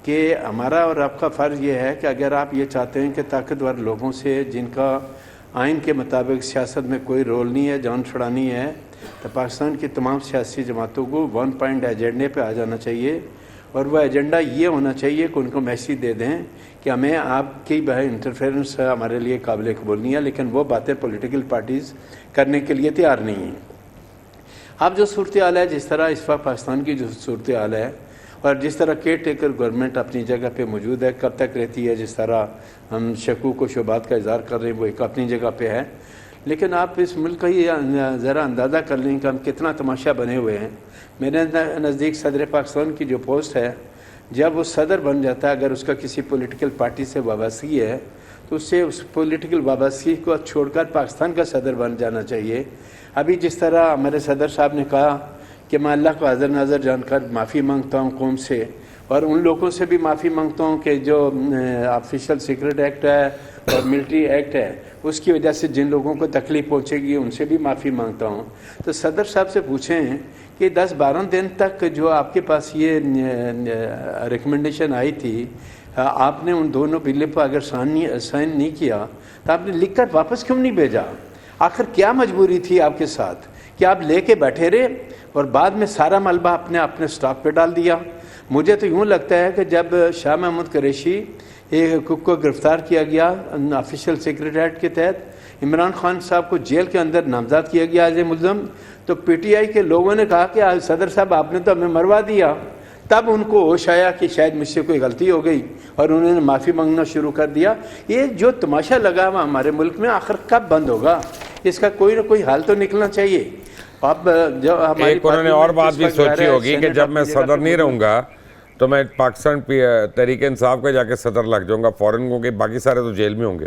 کہ ہمارا اور آپ کا فرض یہ ہے کہ اگر آپ یہ چاہتے ہیں کہ طاقتور لوگوں سے جن کا آئین کے مطابق سیاست میں کوئی رول نہیں ہے, جان چھڑانی ہے, تو پاکستان کی تمام سیاسی جماعتوں کو 1 پوائنٹ ایجنڈے پہ آ جانا چاہیے. اور وہ ایجنڈا یہ ہونا چاہیے کہ ان کو میسیج دے دیں کہ ہمیں آپ کی انٹرفیئرنس ہمارے لیے قابل قبول نہیں ہے, لیکن وہ باتیں پولیٹیکل پارٹیز کرنے کے لیے تیار نہیں ہیں. اب جو صورتحال ہے, جس طرح اس وقت پاکستان کی جو صورتحال ہے, اور جس طرح کیئر ٹیکر گورنمنٹ اپنی جگہ پہ موجود ہے, کب تک رہتی ہے, جس طرح ہم شکوک و شبہات کا اظہار کر رہے ہیں, وہ ایک اپنی جگہ پہ ہے. لیکن آپ اس ملک کا یہ ذرا اندازہ کر لیں کہ ہم کتنا تماشا بنے ہوئے ہیں. میرے نزدیک صدر پاکستان کی جو پوسٹ ہے, جب وہ صدر بن جاتا ہے, اگر اس کا کسی پولیٹیکل پارٹی سے وابستگی ہے تو اس سے اس پولیٹیکل وابستگی کو چھوڑ کر پاکستان کا صدر بن جانا چاہیے. ابھی جس طرح ہمارے صدر صاحب نے کہا کہ میں اللہ کو حاضر ناظر جان کر معافی مانگتا ہوں قوم سے, اور ان لوگوں سے بھی معافی مانگتا ہوں کہ جو آفیشیل سیکرٹ ایکٹ ہے اور ملٹری ایکٹ ہے اس کی وجہ سے جن لوگوں کو تکلیف پہنچے گی ان سے بھی معافی مانگتا ہوں. تو صدر صاحب سے پوچھیں کہ 10-12 دن تک جو آپ کے پاس یہ ریکمنڈیشن آئی تھی, آپ نے ان دونوں بلوں پر اگر سائن نہیں کیا تو آپ نے لکھ کر واپس کیوں نہیں بھیجا؟ آخر کیا مجبوری تھی آپ کے ساتھ کہ آپ لے کے بیٹھے رہے اور بعد میں سارا ملبہ اپنے سٹاک پہ ڈال دیا؟ مجھے تو یوں لگتا ہے کہ جب شاہ محمود قریشی کو گرفتار کیا گیا آفیشیل سیکرٹ ایکٹ کے تحت, عمران خان صاحب کو جیل کے اندر نامزد کیا گیا ایز اے ملزم, تو پی ٹی آئی کے لوگوں نے کہا کہ صدر صاحب آپ نے تو ہمیں مروا دیا. تب ان کو ہوش آیا کہ شاید مجھ سے کوئی غلطی ہو گئی اور انہوں نے معافی مانگنا شروع کر دیا. یہ جو تماشا لگا ہوا ہمارے ملک میں, آخر کب بند ہوگا؟ اس کا کوئی نہ کوئی حل تو نکلنا چاہیے. اب جو ایک انہوں نے اور بات بھی سوچی ہوگی کہ جب میں صدر نہیں رہوں گا تو میں پاکستان تحریک انصاف کا جا کے صدر لگ جاؤں گا فوراً, کیونکہ باقی سارے تو جیل میں ہوں گے.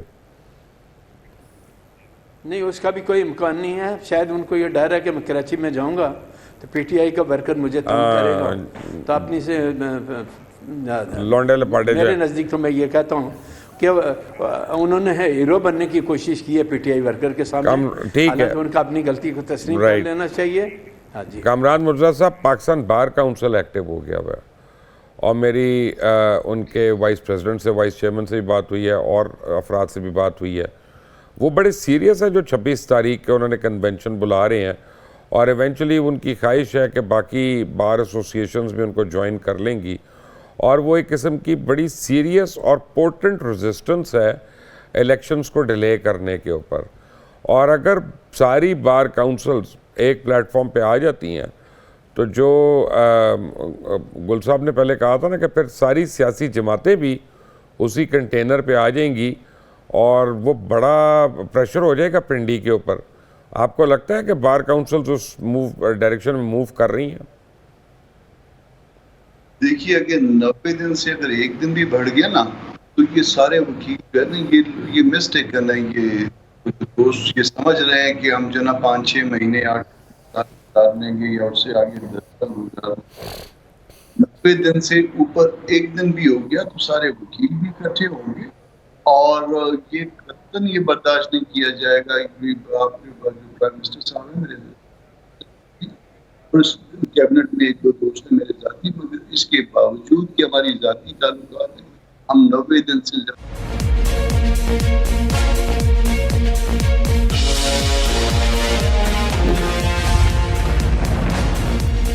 نہیں, اس کا بھی کوئی امکان نہیں ہے. شاید ان کو یہ ڈر ہے کہ میں کراچی میں جاؤں گا تو پی ٹی آئی کا ورکر مجھے تنگ کرے گا, تو اپنی سے لونڈے لپاٹے میرے نزدیک تو میں یہ کہتا ہوں کہ انہوں نے ہیرو بننے کی کوشش کی ہے پی ٹی آئی ورکر کے سامنے. ٹھیک ہے, ان کا اپنی غلطی کو تسلیم کر لینا چاہیے. ہاں جی, کامران مرزا صاحب, پاکستان بار کاؤنسل ایکٹیو ہو گیا ہوا ہے, اور میری ان کے وائس پریزیڈنٹ سے, وائس چیئرمین سے بھی بات ہوئی ہے, اور افراد سے بھی بات ہوئی ہے. وہ بڑے سیریس ہیں جو 26 تاریخ کے انہوں نے کنونشن بلا رہے ہیں, اور ایونچولی ان کی خواہش ہے کہ باقی بار ایسوسیشنز بھی ان کو جوائن کر لیں گی. اور وہ ایک قسم کی بڑی سیریس اور پورٹنٹ ریزسٹنس ہے الیکشنز کو ڈیلے کرنے کے اوپر. اور اگر ساری بار کاؤنسلز ایک پلیٹ فارم پہ آ جاتی ہیں تو جو گل صاحب نے پہلے کہا تھا نا کہ پھر ساری سیاسی جماعتیں بھی اسی کنٹینر پہ آ جائیں گی اور وہ بڑا پریشر ہو جائے گا پنڈی کے اوپر. آپ کو لگتا ہے کہ بار کاؤنسلز اس ڈائریکشن میں موو کر رہی ہیں؟ دیکھیے, اگر 90 دن سے اگر ایک دن بھی بڑھ گیا نا تو یہ سارے وکیل کریں گے, یہ مسٹیک کرنا ہے. یہ دوست یہ سمجھ رہے ہیں کہ ہم جو نا 5-6 مہینے 8 سال لیں گے اور سے آگے 10 سال ہو جائے. 90 دن سے اوپر ایک دن بھی ہو گیا تو سارے وکیل بھی اکٹھے ہوں گے, اور یہ قطعاً یہ برداشت نہیں کیا جائے گا. آپ کے پرائم منسٹر صاحب ہیں میرے کیبنٹ میں 1-2 دوست ہیں میرے ذاتی, مگر اس کے باوجود کہ ہماری ذاتی تعلقات ہیں, ہم 90 دن سے